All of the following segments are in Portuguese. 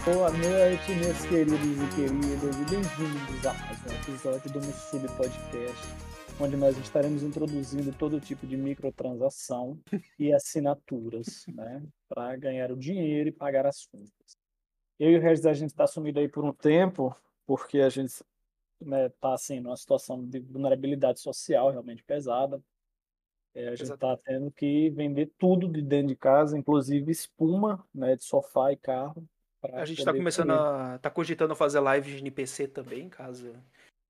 Boa noite, meus queridos e queridas, e bem-vindos a mais um episódio do Mussub Podcast, onde nós estaremos introduzindo todo tipo de microtransação e assinaturas, né, para ganhar o dinheiro e pagar as contas. Eu e o Regis, a gente está sumido aí por um tempo, porque a gente, né, tá assim, numa situação de vulnerabilidade social realmente pesada. A gente está Exatamente. tendo que vender tudo de dentro de casa, inclusive espuma, né, de sofá e carro, A para gente tá poder começando vender. tá cogitando fazer live de NPC também, caso.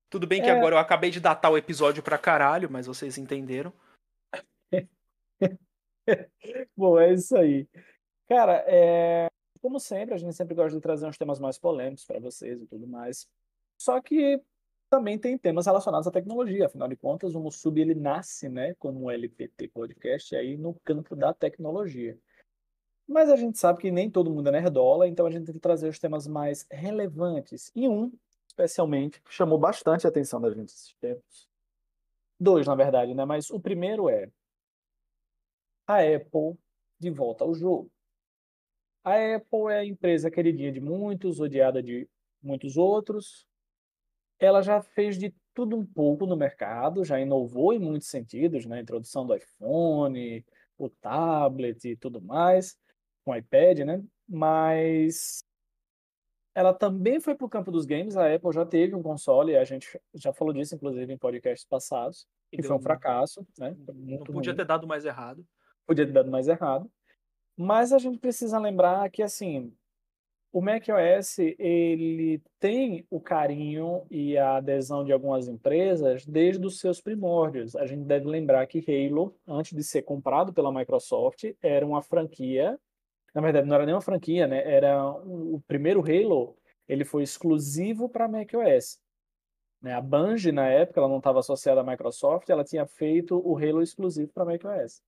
Tudo bem que É, agora eu acabei de datar o episódio pra caralho, mas vocês entenderam. bom, é isso aí. Cara, como sempre, a gente sempre gosta de trazer uns temas mais polêmicos para vocês e tudo mais. Só que também tem temas relacionados à tecnologia. Afinal de contas, o Mussub ele nasce, né, como um LPT podcast aí no campo da tecnologia. Mas a gente sabe que nem todo mundo é nerdola, então a gente tem que trazer os temas mais relevantes. E um, especialmente, que chamou bastante a atenção da gente esses tempos. Dois, na verdade, né? Mas o primeiro é a Apple de volta ao jogo. A Apple é a empresa queridinha de muitos, odiada de muitos outros. Ela já fez de tudo um pouco no mercado, já inovou em muitos sentidos, né? A introdução do iPhone, o tablet e tudo mais, com o iPad, né? Mas ela também foi para o campo dos games. A Apple já teve um console, a gente já falou disso, inclusive, em podcasts passados, E que foi deu. um fracasso, né? Foi Não muito podia ter ruim, dado mais errado. podia ter dado mais errado. Mas a gente precisa lembrar que, assim, o macOS, ele tem o carinho e a adesão de algumas empresas desde os seus primórdios. A gente deve lembrar que Halo, antes de ser comprado pela Microsoft, era uma franquia. Na verdade, não era nem uma franquia, né? Era o primeiro Halo, ele foi exclusivo para macOS, né? A Bungie, na época, ela não estava associada à Microsoft, ela tinha feito o Halo exclusivo para macOS.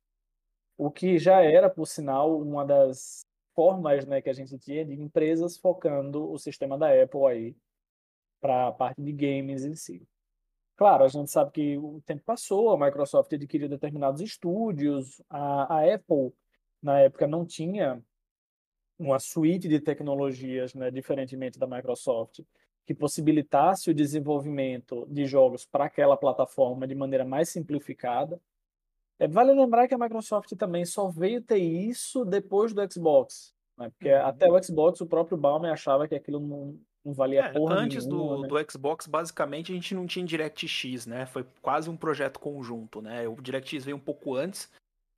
O que já era, por sinal, uma das formas, né, que a gente tinha de empresas focando o sistema da Apple aí para a parte de games em si. Claro, a gente sabe que o tempo passou, a Microsoft adquiriu determinados estúdios, a Apple, na época, não tinha uma suíte de tecnologias, né, diferentemente da Microsoft, que possibilitasse o desenvolvimento de jogos para aquela plataforma de maneira mais simplificada. Vale lembrar que a Microsoft também só veio ter isso depois do Xbox, né? Porque até Uhum. o Xbox o próprio Balmer achava que aquilo não valia porra Antes nenhuma, do né? Xbox, basicamente, a gente não tinha DirectX, né? Foi quase um projeto conjunto, né? O DirectX veio um pouco antes,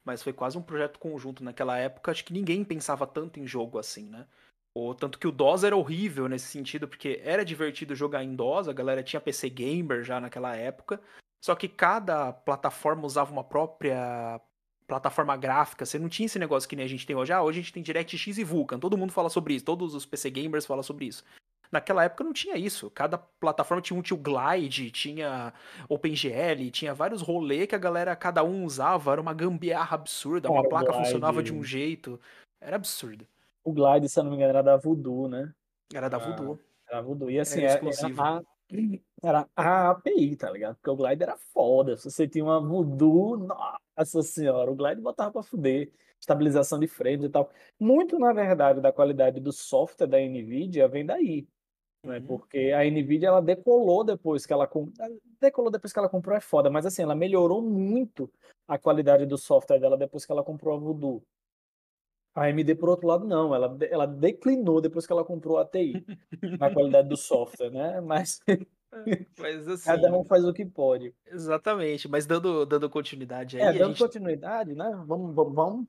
mas foi quase um projeto conjunto naquela época. Acho que ninguém pensava tanto em jogo assim, né? Ou tanto que o DOS era horrível nesse sentido, porque era divertido jogar em DOS, a galera tinha PC Gamer já naquela época, só que cada plataforma usava uma própria plataforma gráfica, você não tinha esse negócio que nem a gente tem hoje. Ah, hoje a gente tem DirectX e Vulkan, todo mundo fala sobre isso, todos os PC Gamers falam sobre isso. Naquela época não tinha isso. Cada plataforma tinha o Glide, tinha OpenGL, tinha vários rolês que a galera, cada um usava, era uma gambiarra absurda, uma Cara, placa funcionava de um jeito, era absurdo. O Glide, se eu não me engano, era da Voodoo, né? Era da Era, Voodoo, era Voodoo. E assim, era exclusivo. era a API, tá ligado? Porque o Glide era foda. Se você tinha uma Voodoo, nossa senhora, o Glide botava pra fuder. Estabilização de frames e tal. Muito, na verdade, da qualidade do software da NVIDIA vem daí, né? Uhum. Porque a NVIDIA ela decolou depois que ela decolou depois que ela comprou é foda, mas assim, ela melhorou muito a qualidade do software dela depois que ela comprou a Voodoo. A AMD, por outro lado, não, ela declinou depois que ela comprou a TI na qualidade do software, né? Mas Mas cada um assim, faz o que pode. exatamente. Mas dando continuidade aí, a Dando gente. continuidade, né? Vamos.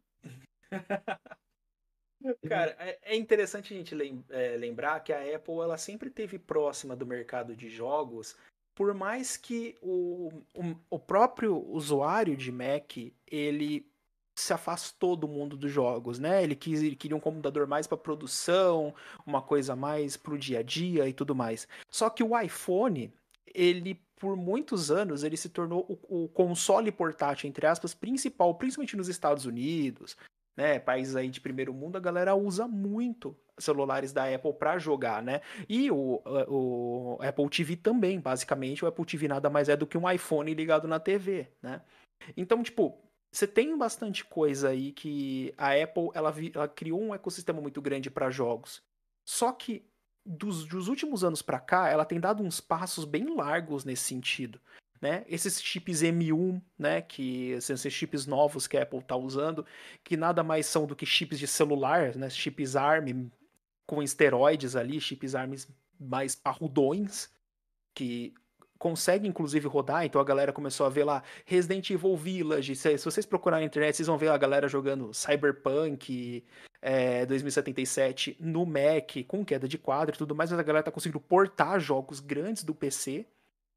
Cara, é interessante a gente lembrar que a Apple ela sempre teve próxima do mercado de jogos, por mais que o próprio usuário de Mac ele se afastou do mundo dos jogos, né? Ele queria um computador mais para produção, uma coisa mais para o dia a dia e tudo mais. Só que o iPhone, ele por muitos anos ele se tornou o console portátil entre aspas principal, principalmente nos Estados Unidos, né, países aí de primeiro mundo, a galera usa muito celulares da Apple para jogar, né? E o Apple TV também, basicamente, o Apple TV nada mais é do que um iPhone ligado na TV, né? Então, tipo, você tem bastante coisa aí que a Apple ela criou um ecossistema muito grande para jogos. Só que dos últimos anos para cá, ela tem dado uns passos bem largos nesse sentido. Né? Esses chips M1, né, que são esses chips novos que a Apple está usando, que nada mais são do que chips de celular, né, chips ARM com esteroides ali, chips ARM mais parrudões, que consegue inclusive rodar, então a galera começou a ver lá Resident Evil Village, se vocês procurarem na internet, vocês vão ver a galera jogando Cyberpunk 2077 no Mac, com queda de quadro e tudo mais, mas a galera tá conseguindo portar jogos grandes do PC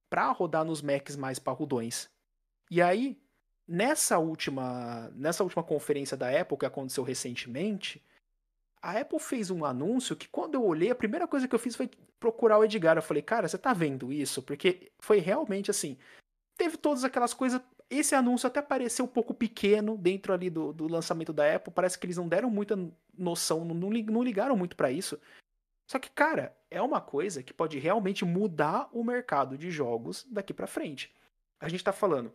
para rodar nos Macs mais parrudões. E aí, nessa última conferência da Apple que aconteceu recentemente, a Apple fez um anúncio que quando eu olhei, a primeira coisa que eu fiz foi procurar o Edgar. Eu falei, cara, você tá vendo isso? Porque foi realmente assim, teve todas aquelas coisas. Esse anúncio até pareceu um pouco pequeno dentro ali do lançamento da Apple. Parece que eles não deram muita noção, não ligaram muito para isso. Só que, cara, é uma coisa que pode realmente mudar o mercado de jogos daqui para frente. A gente tá falando.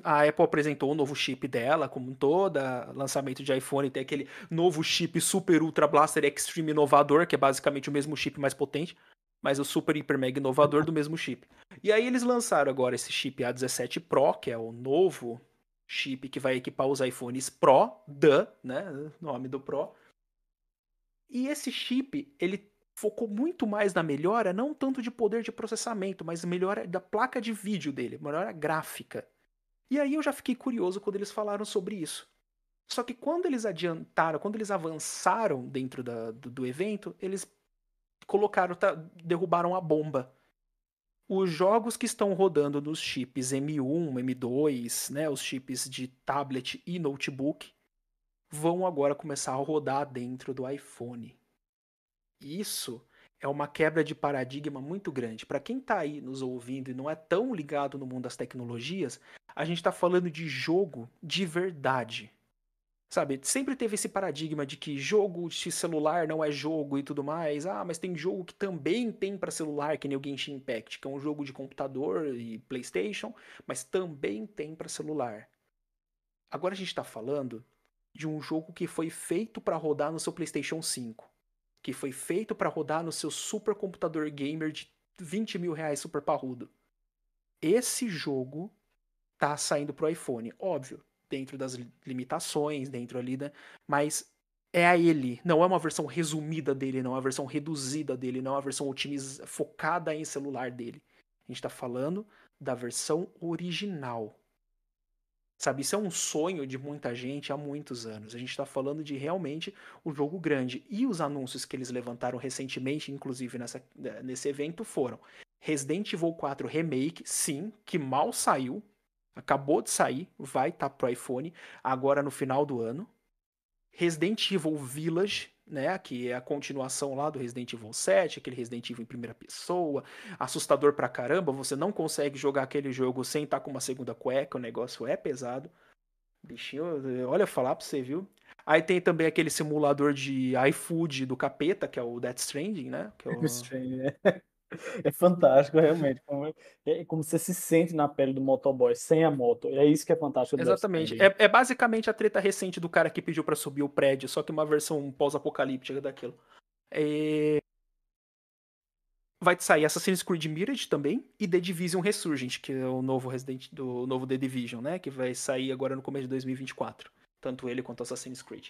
A Apple apresentou o novo chip dela, como um todo, lançamento de iPhone, tem aquele novo chip Super Ultra Blaster Extreme inovador, que é basicamente o mesmo chip mais potente, mas o Super Hiper Mega inovador do mesmo chip. E aí eles lançaram agora esse chip A17 Pro, que é o novo chip que vai equipar os iPhones Pro, né, nome do Pro. E esse chip, ele focou muito mais na melhora, não tanto de poder de processamento, mas melhora da placa de vídeo dele, melhora gráfica. E aí eu já fiquei curioso quando eles falaram sobre isso. Só que quando eles adiantaram, quando eles avançaram dentro do evento, eles derrubaram a bomba. Os jogos que estão rodando nos chips M1, M2, né, os chips de tablet e notebook, vão agora começar a rodar dentro do iPhone. Isso é uma quebra de paradigma muito grande. Para quem está aí nos ouvindo e não é tão ligado no mundo das tecnologias, a gente está falando de jogo de verdade. Sabe, sempre teve esse paradigma de que jogo de celular não é jogo e tudo mais. Ah, mas tem jogo que também tem para celular, que nem o Genshin Impact, que é um jogo de computador e PlayStation, mas também tem para celular. Agora a gente está falando de um jogo que foi feito para rodar no seu PlayStation 5, que foi feito para rodar no seu supercomputador gamer de 20 mil reais super parrudo. Esse jogo tá saindo pro iPhone, óbvio, dentro das limitações, dentro ali, né? Mas é a ele, não é uma versão resumida dele, não é uma versão reduzida dele, não é uma versão focada em celular dele. A gente tá falando da versão original. Sabe, isso é um sonho de muita gente há muitos anos. A gente está falando de realmente um jogo grande. E os anúncios que eles levantaram recentemente, inclusive nesse evento, foram Resident Evil 4 Remake, sim, que mal saiu, acabou de sair, vai estar pro iPhone agora no final do ano. Resident Evil Village, né, que é a continuação lá do Resident Evil 7, aquele Resident Evil em primeira pessoa, assustador pra caramba, você não consegue jogar aquele jogo sem estar com uma segunda cueca, o negócio é pesado. Bichinho, olha, falar pra você, viu? Aí tem também aquele simulador de iFood do capeta, que é o Death Stranding, né? Que é o... É fantástico, realmente. Como você se sente na pele do motoboy sem a moto. É isso que é fantástico do Death Exatamente. Stranding. É basicamente a treta recente do cara que pediu pra subir o prédio, só que uma versão pós-apocalíptica daquilo. É... Vai sair Assassin's Creed Mirage também e The Division Resurgent, que é o novo do novo The Division, né? Que vai sair agora no começo de 2024. Tanto ele quanto Assassin's Creed.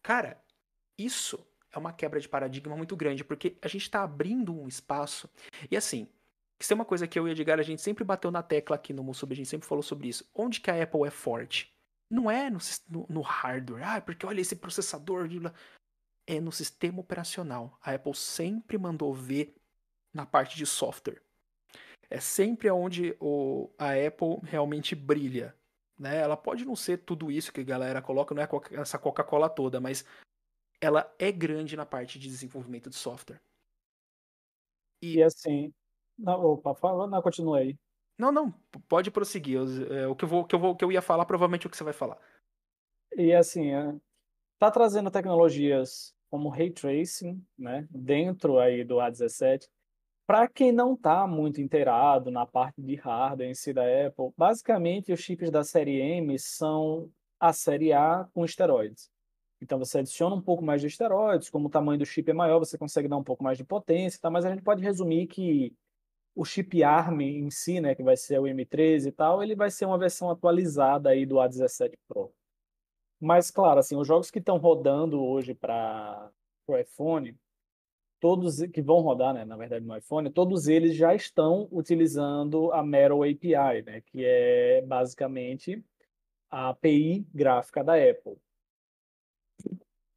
Cara, isso é uma quebra de paradigma muito grande, porque a gente tá abrindo um espaço. E assim, isso é uma coisa que eu e o Edgar, a gente sempre bateu na tecla aqui no Musub, a gente sempre falou sobre isso. Onde que a Apple é forte? Não é no hardware. Ah, porque olha esse processador. É no sistema operacional. A Apple sempre mandou ver na parte de software. É sempre onde a Apple realmente brilha. Né? Ela pode não ser tudo isso que a galera coloca, não é essa Coca-Cola toda, mas ela é grande na parte de desenvolvimento de software. E E assim. Não, opa, fala, não, continua aí. não, pode prosseguir. O que eu ia falar, provavelmente é o que você vai falar. E assim, tá trazendo tecnologias como Ray Tracing, né, dentro aí do A17. Para quem não está muito inteirado na parte de hardware em si da Apple, basicamente os chips da série M são a série A com esteroides. Então você adiciona um pouco mais de esteroides, como o tamanho do chip é maior, você consegue dar um pouco mais de potência, tá? Mas a gente pode resumir que o chip ARM em si, né, que vai ser o M13 e tal, ele vai ser uma versão atualizada aí do A17 Pro. Mas claro, assim, os jogos que estão rodando hoje para o iPhone, todos que vão rodar, né, na verdade no iPhone, todos eles já estão utilizando a Metal API, né, que é basicamente a API gráfica da Apple.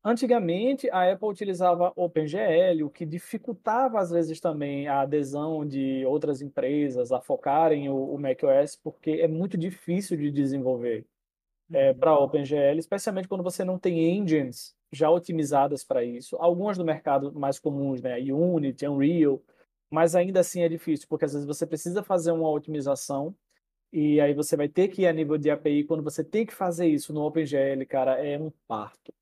Antigamente, a Apple utilizava OpenGL, o que dificultava às vezes também a adesão de outras empresas a focarem o macOS, porque é muito difícil de desenvolver Uhum. para OpenGL, especialmente quando você não tem engines já otimizadas para isso. Algumas do mercado mais comuns, né, Unity, Unreal, mas ainda assim é difícil, porque às vezes você precisa fazer uma otimização e aí você vai ter que ir a nível de API. Quando você tem que fazer isso no OpenGL, cara, é um parto.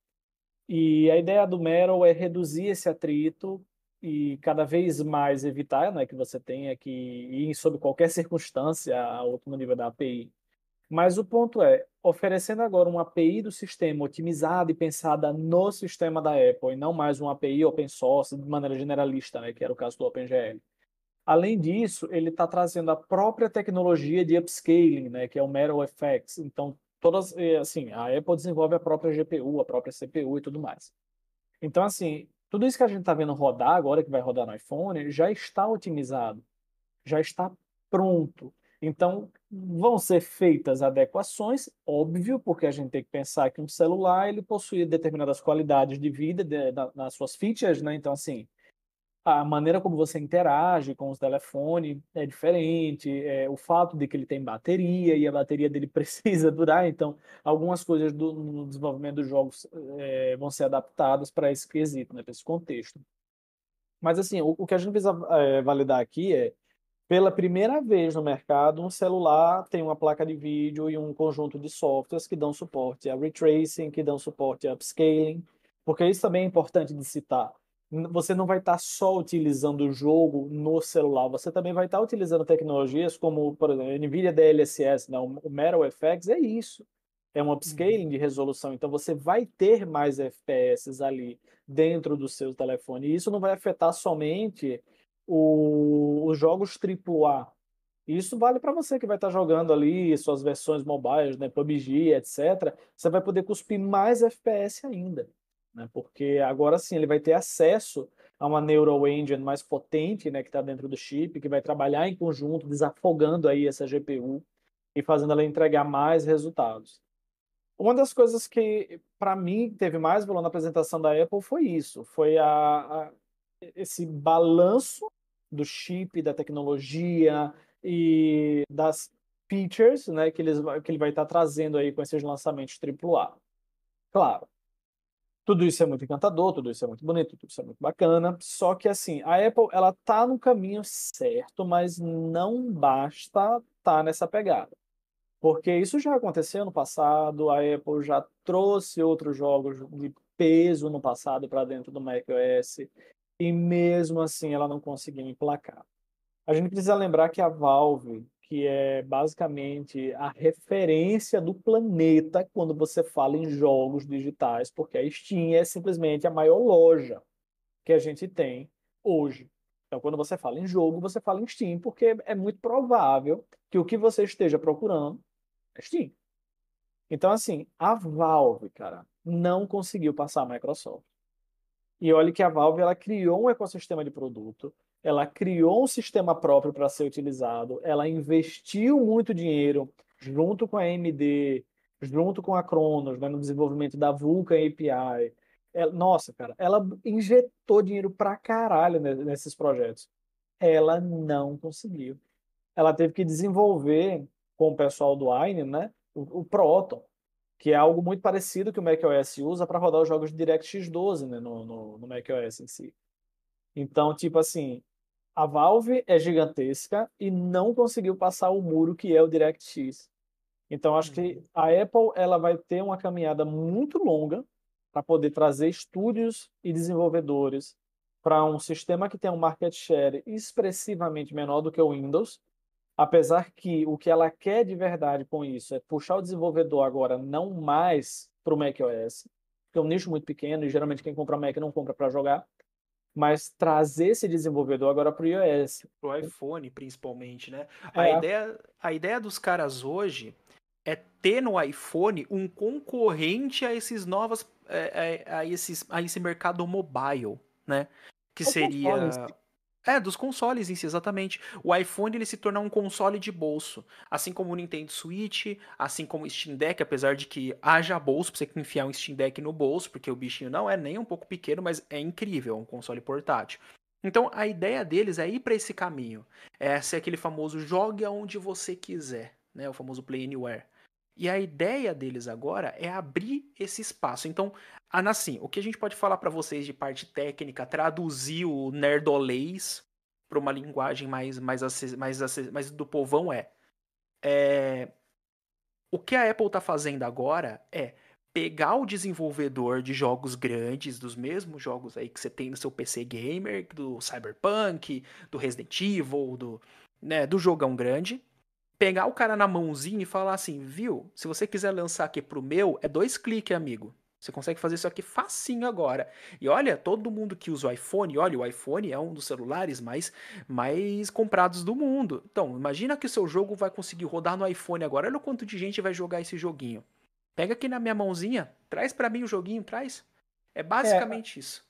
E a ideia do Metal é reduzir esse atrito e cada vez mais evitar, né, que você tenha que ir sob qualquer circunstância ao último nível da API. Mas o ponto é, oferecendo agora uma API do sistema otimizada e pensada no sistema da Apple, e não mais uma API open source de maneira generalista, né, que era o caso do OpenGL. Além disso, ele está trazendo a própria tecnologia de upscaling, né, que é o Metal FX. Então, todas, assim, a Apple desenvolve a própria GPU, a própria CPU e tudo mais. Então, assim, tudo isso que a gente está vendo rodar agora, que vai rodar no iPhone, já está otimizado, já está pronto. Então, vão ser feitas adequações, óbvio, porque a gente tem que pensar que um celular ele possui determinadas qualidades de vida nas suas features, né? Então, assim, a maneira como você interage com os telefones é diferente, o fato de que ele tem bateria e a bateria dele precisa durar, então algumas coisas no desenvolvimento dos jogos vão ser adaptadas para esse quesito, né, para esse contexto. Mas assim, o que a gente precisa validar aqui é, pela primeira vez no mercado, um celular tem uma placa de vídeo e um conjunto de softwares que dão suporte a ray tracing, que dão suporte a upscaling, porque isso também é importante de citar. Você não vai estar só utilizando o jogo no celular, você também vai estar utilizando tecnologias como, por exemplo, a NVIDIA DLSS, né? O Metal FX é isso. É um upscaling Uhum. de resolução, então você vai ter mais FPS ali dentro do seu telefone. E isso não vai afetar somente os jogos AAA. Isso vale para você que vai estar jogando ali suas versões mobiles, né, PUBG, etc. Você vai poder cuspir mais FPS ainda, né? Porque agora sim ele vai ter acesso a uma Neural Engine mais potente, né, que está dentro do chip, que vai trabalhar em conjunto, desafogando aí essa GPU e fazendo ela entregar mais resultados. Uma das coisas que, para mim, teve mais valor na apresentação da Apple foi isso, foi esse balanço do chip, da tecnologia e das features, né, que ele vai estar trazendo aí com esses lançamentos AAA. Claro, tudo isso é muito encantador, tudo isso é muito bonito, tudo isso é muito bacana, só que assim, a Apple, ela tá no caminho certo, mas não basta estar nessa pegada. Porque isso já aconteceu no passado, a Apple já trouxe outros jogos de peso no passado para dentro do macOS, e mesmo assim ela não conseguiu emplacar. A gente precisa lembrar que a Valve, que é basicamente a referência do planeta quando você fala em jogos digitais, porque a Steam é simplesmente a maior loja que a gente tem hoje. Então, quando você fala em jogo, você fala em Steam, porque é muito provável que o que você esteja procurando é Steam. Então, assim, a Valve, cara, não conseguiu passar a Microsoft. E olha que a Valve ela criou um ecossistema de produto, ela criou um sistema próprio para ser utilizado, ela investiu muito dinheiro junto com a AMD, junto com a Cronos, né, no desenvolvimento da Vulkan API. Nossa, cara, ela injetou dinheiro pra caralho nesses projetos. Ela não conseguiu. Ela teve que desenvolver com o pessoal do Wine, né, o Proton, que é algo muito parecido que o macOS usa para rodar os jogos de DirectX 12, né, no macOS em si. Então, tipo assim, a Valve é gigantesca e não conseguiu passar o muro que é o DirectX. Então, acho que Uhum. a Apple ela vai ter uma caminhada muito longa para poder trazer estúdios e desenvolvedores para um sistema que tem um market share expressivamente menor do que o Windows. Apesar que o que ela quer de verdade com isso é puxar o desenvolvedor agora não mais para o macOS, porque é um nicho muito pequeno e geralmente quem compra Mac não compra para jogar, mas trazer esse desenvolvedor agora para o iOS. Pro iPhone, principalmente, né? É, A ideia dos caras hoje é ter no iPhone um concorrente a esses novos, a esse mercado mobile, né? Que o console em seria si. dos consoles em si, exatamente. O iPhone ele se tornar um console de bolso, assim como o Nintendo Switch, assim como o Steam Deck, apesar de que haja bolso pra você enfiar um Steam Deck no bolso, porque o bichinho não é nem um pouco pequeno, mas é incrível, é um console portátil. Então a ideia deles é ir para esse caminho, é ser aquele famoso jogue aonde você quiser, né? O famoso Play Anywhere. E a ideia deles agora é abrir esse espaço. Então, assim, o que a gente pode falar para vocês de parte técnica, traduzir o nerdolês para uma linguagem mais do povão é o que a Apple está fazendo agora é pegar o desenvolvedor de jogos grandes, dos mesmos jogos aí que você tem no seu PC gamer, do Cyberpunk, do Resident Evil, do jogão grande, pegar o cara na mãozinha e falar assim, viu? Se você quiser lançar aqui pro meu, é 2 cliques, amigo. Você consegue fazer isso aqui facinho agora. E olha, todo mundo que usa o iPhone, olha, o iPhone é um dos celulares mais comprados do mundo. Então, imagina que o seu jogo vai conseguir rodar no iPhone agora. Olha o quanto de gente vai jogar esse joguinho. Pega aqui na minha mãozinha, traz para mim o joguinho, traz. É É, basicamente isso.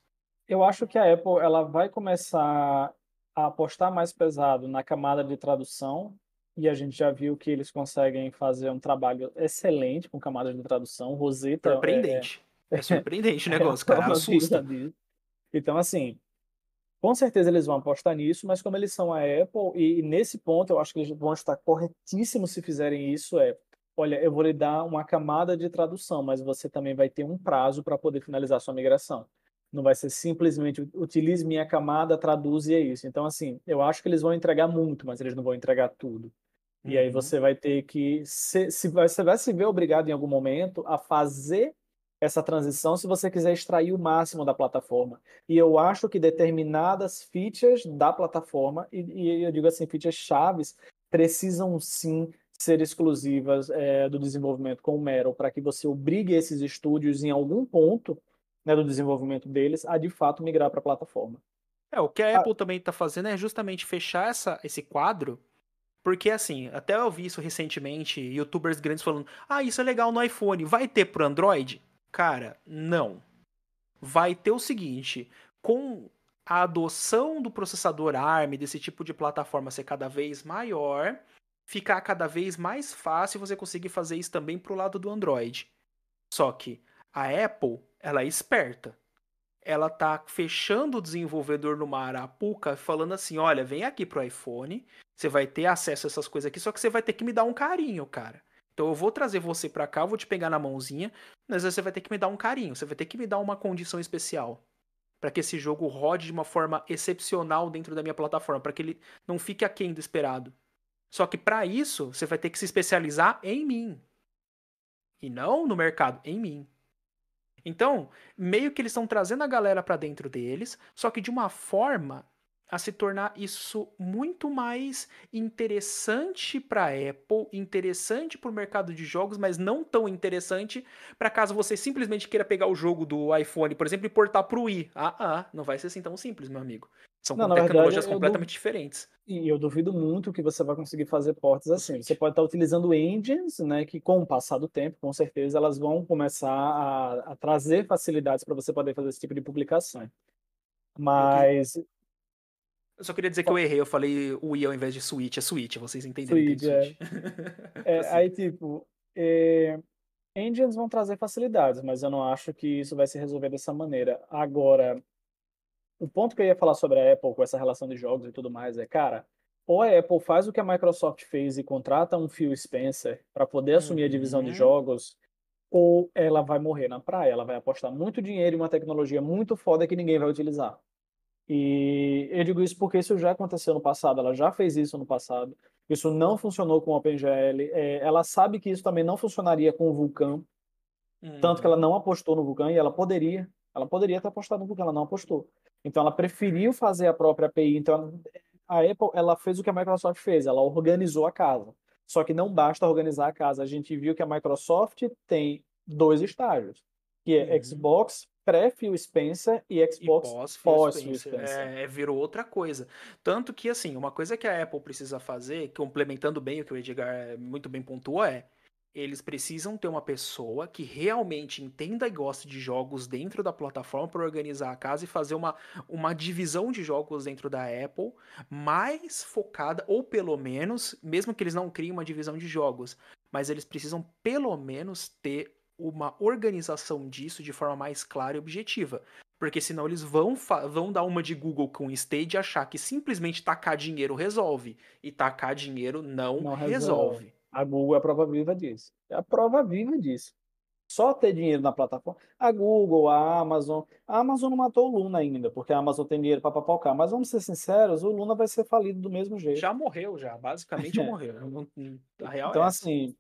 eu acho que a Apple ela vai começar a apostar mais pesado na camada de tradução, e a gente já viu que eles conseguem fazer um trabalho excelente com camadas de tradução. Rosetta Surpreendente. É surpreendente o é a negócio, cara. prova viva Assusta. disso. Então, assim, com certeza eles vão apostar nisso, mas como eles são a Apple, e nesse ponto eu acho que eles vão estar corretíssimos se fizerem isso, olha, eu vou lhe dar uma camada de tradução, mas você também vai ter um prazo para poder finalizar sua migração. Não vai ser simplesmente utilize minha camada, traduz e é isso. Então, assim, eu acho que eles vão entregar muito, mas eles não vão entregar tudo. E aí Uhum. você vai ter que, você vai se ver obrigado em algum momento a fazer essa transição se você quiser extrair o máximo da plataforma. E eu acho que determinadas features da plataforma, e eu digo assim, features chaves, precisam sim ser exclusivas do desenvolvimento com o Metal, para que você obrigue esses estúdios em algum ponto, né, do desenvolvimento deles a de fato migrar para a plataforma. O que a Ah, Apple também está fazendo é justamente fechar esse quadro, porque assim, até eu vi isso recentemente, YouTubers grandes falando, isso é legal no iPhone, vai ter pro Android? Cara, não. Vai ter o seguinte, com a adoção do processador ARM, desse tipo de plataforma ser cada vez maior, ficar cada vez mais fácil você conseguir fazer isso também pro lado do Android. Só que a Apple, ela é esperta. Ela tá fechando o desenvolvedor numa arapuca, falando assim: olha, vem aqui pro iPhone, você vai ter acesso a essas coisas aqui, só que você vai ter que me dar um carinho, cara. Então eu vou trazer você pra cá, eu vou te pegar na mãozinha, mas você vai ter que me dar um carinho, você vai ter que me dar uma condição especial para que esse jogo rode de uma forma excepcional dentro da minha plataforma, para que ele não fique aquém do esperado. Só que para isso, você vai ter que se especializar em mim e não no mercado, em mim. Então, meio que eles estão trazendo a galera para dentro deles, só que de uma forma a se tornar isso muito mais interessante para Apple, interessante para o mercado de jogos, mas não tão interessante para caso você simplesmente queira pegar o jogo do iPhone, por exemplo, e portar para o Wii. Não vai ser assim tão simples, meu amigo. São não, com na verdade, tecnologias completamente diferentes. eu duvido muito que você vai conseguir fazer portas No assim. Você Switch. pode estar utilizando engines, né, que com o passar do tempo, com certeza, elas vão começar a trazer facilidades para você poder fazer esse tipo de publicação. Eu, quis- Mas, eu só queria dizer que eu errei, eu falei o Wii ao invés de Switch, é Switch, vocês entenderam, entende Switch, Switch. aí, Prossiga. tipo, é, engines vão trazer facilidades, mas eu não acho que isso vai se resolver dessa maneira. Agora, o ponto que eu ia falar sobre a Apple com essa relação de jogos e tudo mais cara, ou a Apple faz o que a Microsoft fez e contrata um Phil Spencer para poder assumir a divisão de Uhum. jogos, ou ela vai morrer na praia, ela vai apostar muito dinheiro em uma tecnologia muito foda que ninguém vai utilizar. E eu digo isso porque isso já aconteceu no passado, ela já fez isso no passado. Isso não funcionou com o OpenGL. Ela sabe que isso também não funcionaria com o Vulkan, tanto que ela Uhum. não apostou no Vulkan e ela poderia ter apostado no Vulkan, ela não apostou. Então ela preferiu fazer a própria API. Então a Apple, ela fez o que a Microsoft fez, ela organizou a casa. Só que não basta organizar a casa. A gente viu que a Microsoft tem dois estágios. que é Uhum. Xbox pré-Phil Spencer e E Xbox pós-Phil pós-Phil Spencer, Spencer. virou outra coisa. Tanto que, assim, uma coisa que a Apple precisa fazer, complementando bem o que o Edgar muito bem pontuou, eles precisam ter uma pessoa que realmente entenda e goste de jogos dentro da plataforma para organizar a casa e fazer uma divisão de jogos dentro da Apple mais focada, ou pelo menos, mesmo que eles não criem uma divisão de jogos, mas eles precisam pelo menos ter uma organização disso de forma mais clara e objetiva. Porque senão eles vão dar uma de Google com o Stage e achar que simplesmente tacar dinheiro resolve. E tacar dinheiro não Não resolve. resolve. A Google é a prova viva disso. É a prova viva disso. Só ter dinheiro na plataforma. A Google, a Amazon. A Amazon não matou o Luna ainda, porque a Amazon tem dinheiro para papocar. Mas vamos ser sinceros, o Luna vai ser falido do mesmo jeito. Já morreu, já. Basicamente já morreu. A real Então, é essa. assim,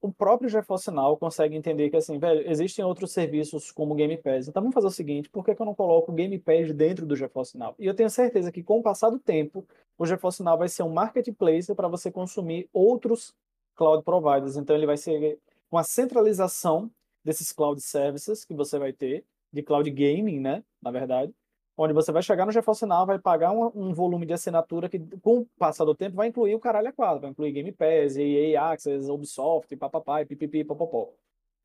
o próprio GeForce Now consegue entender que, assim, velho, existem outros serviços como o Game Pass. Então, vamos fazer o seguinte, por que que eu não coloco o Game Pass dentro do GeForce Now? E eu tenho certeza que, com o passar do tempo, o GeForce Now vai ser um marketplace para você consumir outros cloud providers. Então, ele vai ser uma centralização desses cloud services que você vai ter, de cloud gaming, né, na verdade, onde você vai chegar no GeForce Now, vai pagar um volume de assinatura que, com o passar do tempo, vai incluir o caralho a quatro, vai incluir Game Pass, EA Access, Ubisoft, papapá, pipipi, popopó.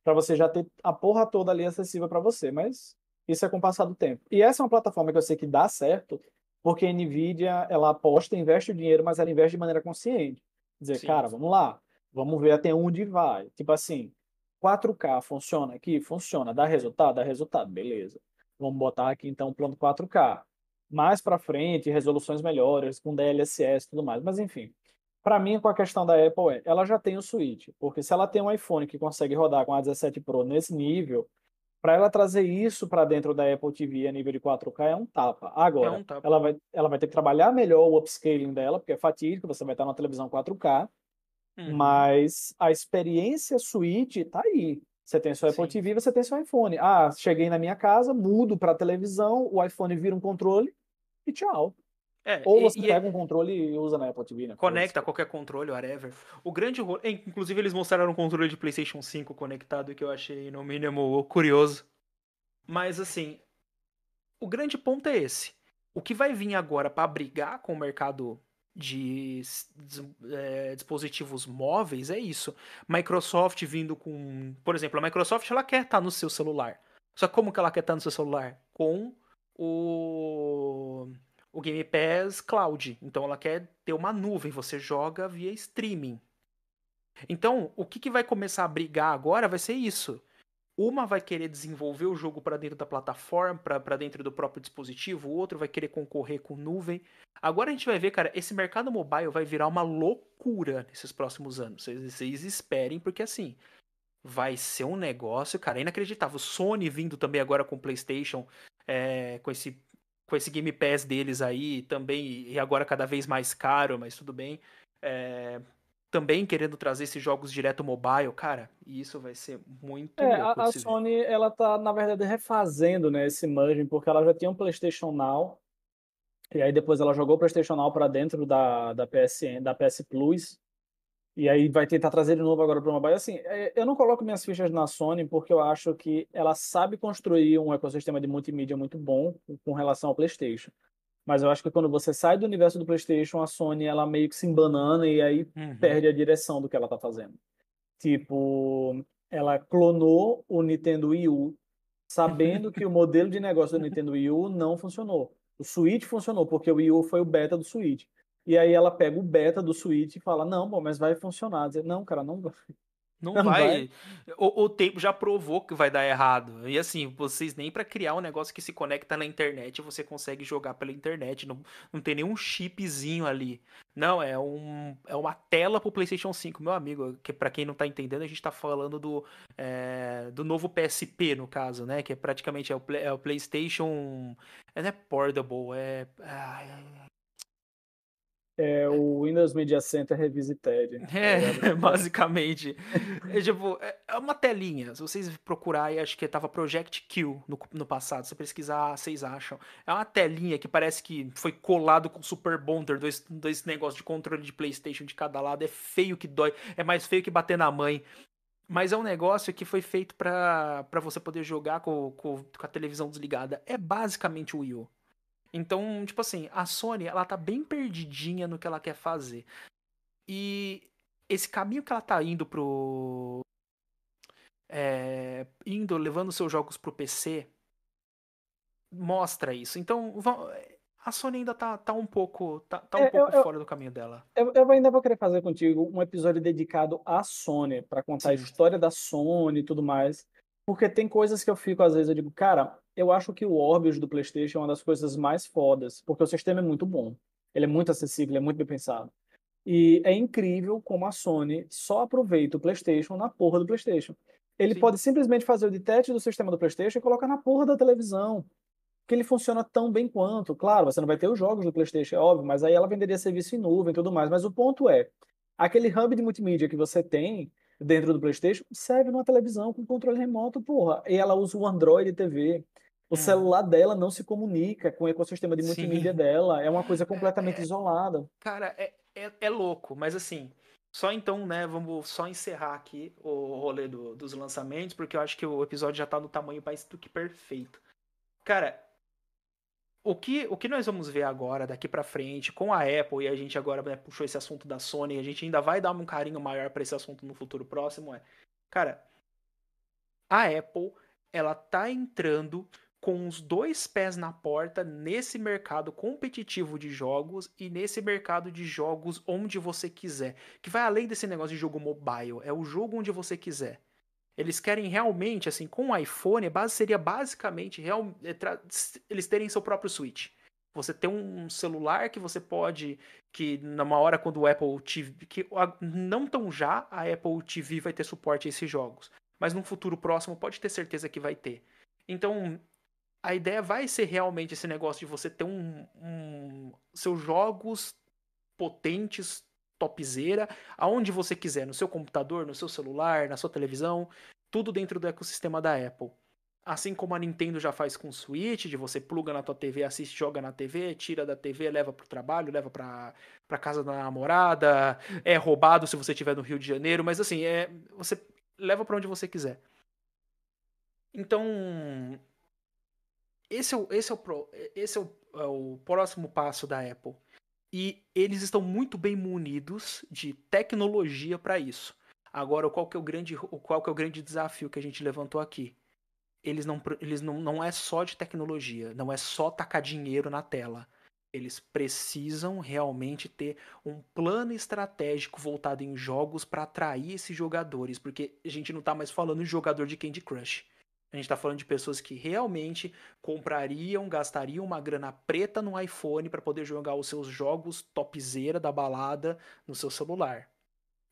Para você já ter a porra toda ali acessível para você, mas isso é com o passar do tempo. E essa é uma plataforma que eu sei que dá certo, porque a Nvidia, ela aposta, investe o dinheiro, mas ela investe de maneira consciente. Dizer, Sim. cara, vamos lá, vamos ver até onde vai. Tipo assim, 4K funciona aqui? Funciona. Dá resultado? Dá resultado. Beleza. Vamos botar aqui então um plano 4K. Mais para frente, resoluções melhores, com DLSS e tudo mais. Mas enfim, para mim, com a questão da Apple ela já tem o Switch. Porque se ela tem um iPhone que consegue rodar com a 17 Pro nesse nível, para ela trazer isso para dentro da Apple TV a nível de 4K é um tapa. É Agora, um tapa. ela vai ter que trabalhar melhor o upscaling dela, porque é fatídico, você vai estar numa televisão 4K, Uhum. mas a experiência Switch tá aí. Você tem seu Apple Sim. TV, você tem seu iPhone. Ah, cheguei na minha casa, mudo para televisão, o iPhone vira um controle e tchau. É, Ou você e, pega um controle e usa na Apple TV, né? Foda-se. conecta a qualquer controle, whatever. O grande rolo. Inclusive, eles mostraram um controle de PlayStation 5 conectado que eu achei, no mínimo, curioso. Mas, assim, o grande ponto é esse. O que vai vir agora para brigar com o mercado de dispositivos móveis é isso. Microsoft vindo com. Por exemplo, a Microsoft ela quer estar no seu celular. Só que como que ela quer estar no seu celular? Com o, o Game Pass Cloud. Então ela quer ter uma nuvem, você joga via streaming. Então, o que vai começar a brigar agora vai ser isso. Uma vai querer desenvolver o jogo para dentro da plataforma, para dentro do próprio dispositivo, o outro vai querer concorrer com nuvem. Agora a gente vai ver, cara, esse mercado mobile vai virar uma loucura nesses próximos anos. Vocês esperem, porque assim, vai ser um negócio, cara, inacreditável. Sony vindo também agora com o PlayStation, com esse Game Pass deles aí também, e agora cada vez mais caro, mas tudo bem. É, também querendo trazer esses jogos direto mobile, cara, e isso vai ser muito louco A de se ver. Sony, ela tá, na verdade, refazendo, né, esse merging, porque ela já tinha um PlayStation Now, e aí depois ela jogou o PlayStation Now para dentro da PSN, da PS Plus, e aí vai tentar trazer de novo agora para o mobile. Assim, eu não coloco minhas fichas na Sony porque eu acho que ela sabe construir um ecossistema de multimídia muito bom com relação ao PlayStation. Mas eu acho que quando você sai do universo do PlayStation, a Sony ela meio que se embanana e aí Uhum. perde a direção do que ela tá fazendo. Tipo, ela clonou o Nintendo Wii U, sabendo que o modelo de negócio do Nintendo Wii U não funcionou. O Switch funcionou, porque o Wii U foi o beta do Switch. E aí ela pega o beta do Switch e fala, não, bom, mas vai funcionar. Dizer, não, cara, não, Não não vai. vai. O tempo já provou que vai dar errado. E assim, vocês nem pra criar um negócio que se conecta na internet você consegue jogar pela internet. Não tem nenhum chipzinho ali. Não, é uma tela pro PlayStation 5. Meu amigo, que para quem não tá entendendo, a gente tá falando do novo PSP, no caso, né? Que é praticamente é o PlayStation. Não é portable, É o Windows Media Center Revisited, tá ligado? basicamente. Tipo, é uma telinha. Se vocês procurarem, acho que tava Project Q no passado. Se pesquisar, vocês acham. É uma telinha que parece que foi colado com Super Bonder, dois negócios de controle de PlayStation de cada lado. É feio que dói. É mais feio que bater na mãe. Mas é um negócio que foi feito pra você poder jogar com a televisão desligada. É basicamente o Wii U. Então, tipo assim, a Sony, ela tá bem perdidinha no que ela quer fazer. E esse caminho que ela tá indo levando seus jogos pro PC, mostra isso. Então, a Sony ainda tá um pouco, tá um É, pouco fora do caminho dela. eu ainda vou querer fazer contigo um episódio dedicado à Sony, para contar a Sim, história da Sony e tudo mais. Porque tem coisas que eu fico, às vezes, eu digo, cara, eu acho que o Orbius do PlayStation é uma das coisas mais fodas, porque o sistema é muito bom. Ele é muito acessível, ele é muito bem pensado. E é incrível como a Sony só aproveita o PlayStation na porra do PlayStation. Ele sim, pode simplesmente fazer o detect do sistema do PlayStation e colocar na porra da televisão, que ele funciona tão bem quanto. Claro, você não vai ter os jogos do PlayStation, é óbvio, mas aí ela venderia serviço em nuvem e tudo mais. Mas o ponto é, aquele hub de multimídia que você tem dentro do PlayStation serve numa televisão com controle remoto, porra. E ela usa o Android TV. O uhum, celular dela não se comunica com o ecossistema de multimídia sim. dela. É uma coisa completamente É, isolada. cara, é louco, mas assim, só então, né, vamos só encerrar aqui o rolê dos lançamentos, porque eu acho que o episódio já tá no tamanho mais do que perfeito. Cara, o que nós vamos ver agora, daqui pra frente, com a Apple, e a gente agora, né, puxou esse assunto da Sony, e a gente ainda vai dar um carinho maior pra esse assunto no futuro próximo, cara, a Apple, ela tá entrando com os dois pés na porta nesse mercado competitivo de jogos e nesse mercado de jogos onde você quiser, que vai além desse negócio de jogo mobile, é o jogo onde você quiser. Eles querem realmente, assim, com o iPhone, seria basicamente eles terem seu próprio Switch. Você tem um celular que você pode, que numa hora quando o Apple TV, não tão já, a Apple TV vai ter suporte a esses jogos, mas num futuro próximo pode ter certeza que vai ter. Então, a ideia vai ser realmente esse negócio de você ter seus jogos potentes, topzera, aonde você quiser, no seu computador, no seu celular, na sua televisão, tudo dentro do ecossistema da Apple. Assim como a Nintendo já faz com o Switch, de você pluga na tua TV, assiste, joga na TV, tira da TV, leva pro trabalho, leva pra casa da namorada, é roubado se você estiver no Rio de Janeiro, mas assim, você leva para onde você quiser. Então, esse é o próximo passo da Apple. E eles estão muito bem munidos de tecnologia para isso. Agora, qual que é o grande desafio que a gente levantou aqui? Eles não é só de tecnologia, não é só tacar dinheiro na tela. Eles precisam realmente ter um plano estratégico voltado em jogos para atrair esses jogadores, porque a gente não está mais falando de jogador de Candy Crush. A gente está falando de pessoas que realmente comprariam, gastariam uma grana preta no iPhone para poder jogar os seus jogos topzera da balada no seu celular.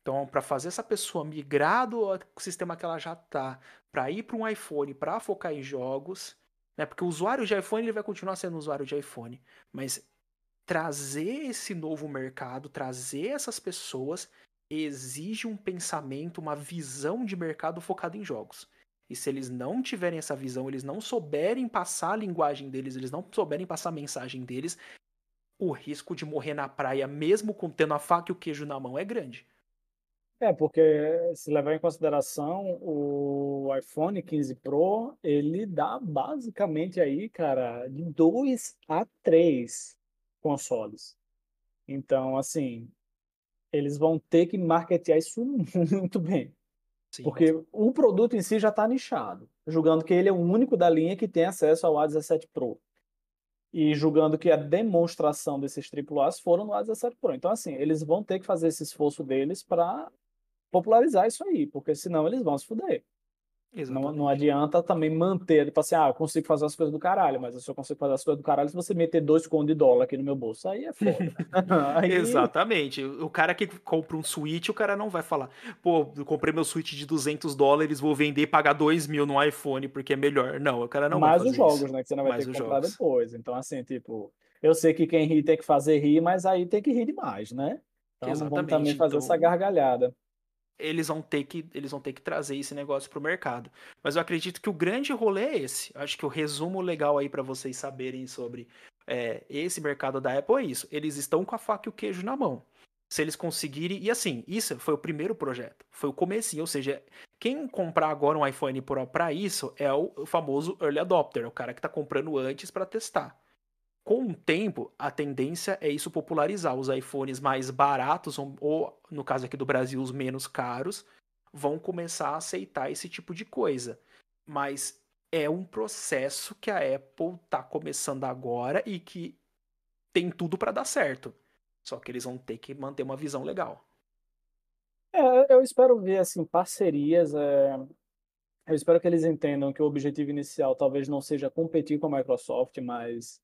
Então, para fazer essa pessoa migrar do sistema que ela já tá, para ir para um iPhone, para focar em jogos, né? Porque o usuário de iPhone ele vai continuar sendo usuário de iPhone, mas trazer esse novo mercado, trazer essas pessoas exige um pensamento, uma visão de mercado focada em jogos. E se eles não tiverem essa visão, eles não souberem passar a linguagem deles, eles não souberem passar a mensagem deles, o risco de morrer na praia, mesmo tendo a faca e o queijo na mão, é grande. É, porque se levar em consideração o iPhone 15 Pro, ele dá basicamente aí, cara, de 2 a 3 consoles. Então, assim, eles vão ter que marketear isso muito bem. Sim, Porque o produto em si já está nichado, julgando que ele é o único da linha que tem acesso ao A17 Pro. E julgando que a demonstração desses AAAs foram no A17 Pro. Então, assim, eles vão ter que fazer esse esforço deles para popularizar isso aí, porque senão eles vão se fuder. Não exatamente. adianta também manter, tipo assim, eu consigo fazer as coisas do caralho, mas eu só consigo fazer as coisas do caralho se você meter 2 contos de dólar aqui no meu bolso. Aí é foda. Aí, Exatamente. O cara que compra um Switch, o cara não vai falar, pô, eu comprei meu Switch de US$ 200, vou vender e pagar 2.000 no iPhone porque é melhor. Não, o cara não vai mais os fazer isso. jogos, né, que você não vai ter Mais que os comprar jogos. depois. Então, assim, tipo, eu sei que quem ri tem que fazer rir, mas aí tem que rir demais, né? Então, não vamos também Exatamente. fazer essa Então, gargalhada. eles vão ter que trazer esse negócio pro mercado. Mas eu acredito que o grande rolê é esse. Eu acho que o resumo legal aí para vocês saberem sobre esse mercado da Apple é isso. Eles estão com a faca e o queijo na mão. Se eles conseguirem. E assim, isso foi o primeiro projeto. Foi o comecinho. Ou seja, quem comprar agora um iPhone Pro pra isso é o famoso early adopter, o cara que tá comprando antes pra testar. Com o tempo, a tendência é isso popularizar. Os iPhones mais baratos, ou no caso aqui do Brasil, os menos caros, vão começar a aceitar esse tipo de coisa. Mas é um processo que a Apple tá começando agora e que tem tudo pra dar certo. Só que eles vão ter que manter uma visão legal. Eu espero ver assim parcerias. Eu espero que eles entendam que o objetivo inicial talvez não seja competir com a Microsoft, mas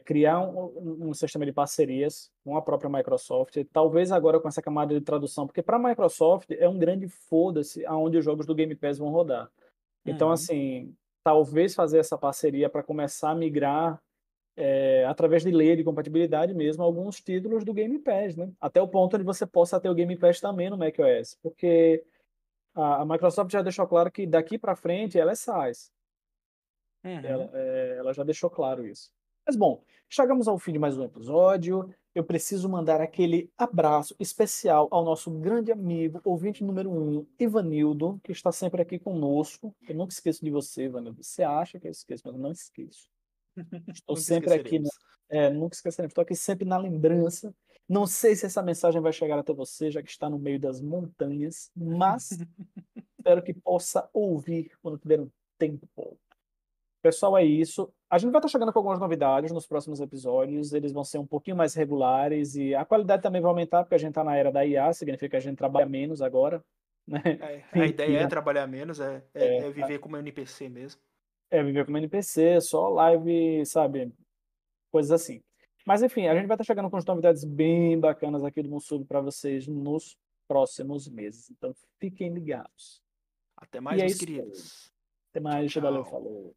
criar um sistema de parcerias com a própria Microsoft. Talvez agora com essa camada de tradução, porque para a Microsoft é um grande foda-se aonde os jogos do Game Pass vão rodar. Então, Uhum. assim, talvez fazer essa parceria para começar a migrar através de lei de compatibilidade mesmo, alguns títulos do Game Pass, né? Até o ponto onde você possa ter o Game Pass também no macOS, porque a Microsoft já deixou claro que daqui para frente ela é SaaS. Uhum. Ela já deixou claro isso. Mas bom, chegamos ao fim de mais um episódio. Eu preciso mandar aquele abraço especial ao nosso grande amigo, ouvinte número 1, Ivanildo, que está sempre aqui conosco. Eu nunca esqueço de você, Ivanildo. Você acha que eu esqueço, mas eu não esqueço. Estou Nunca sempre aqui, esqueceremos. nunca esqueceremos, estou aqui sempre na lembrança. Não sei se essa mensagem vai chegar até você, já que está no meio das montanhas, mas espero que possa ouvir quando tiver um tempo. Pessoal, é isso. A gente vai estar chegando com algumas novidades nos próximos episódios. Eles vão ser um pouquinho mais regulares e a qualidade também vai aumentar, porque a gente está na era da IA, significa que a gente trabalha menos agora, né? A ideia é Mentira. trabalhar menos, é viver como NPC mesmo. Viver como NPC, só live, sabe? Coisas assim. Mas enfim, a gente vai estar chegando com as novidades bem bacanas aqui do Mussub para vocês nos próximos meses. Então fiquem ligados. Até E mais, é meus isso aí. queridos. Até Tchau, mais. Valeu, tchau. falou.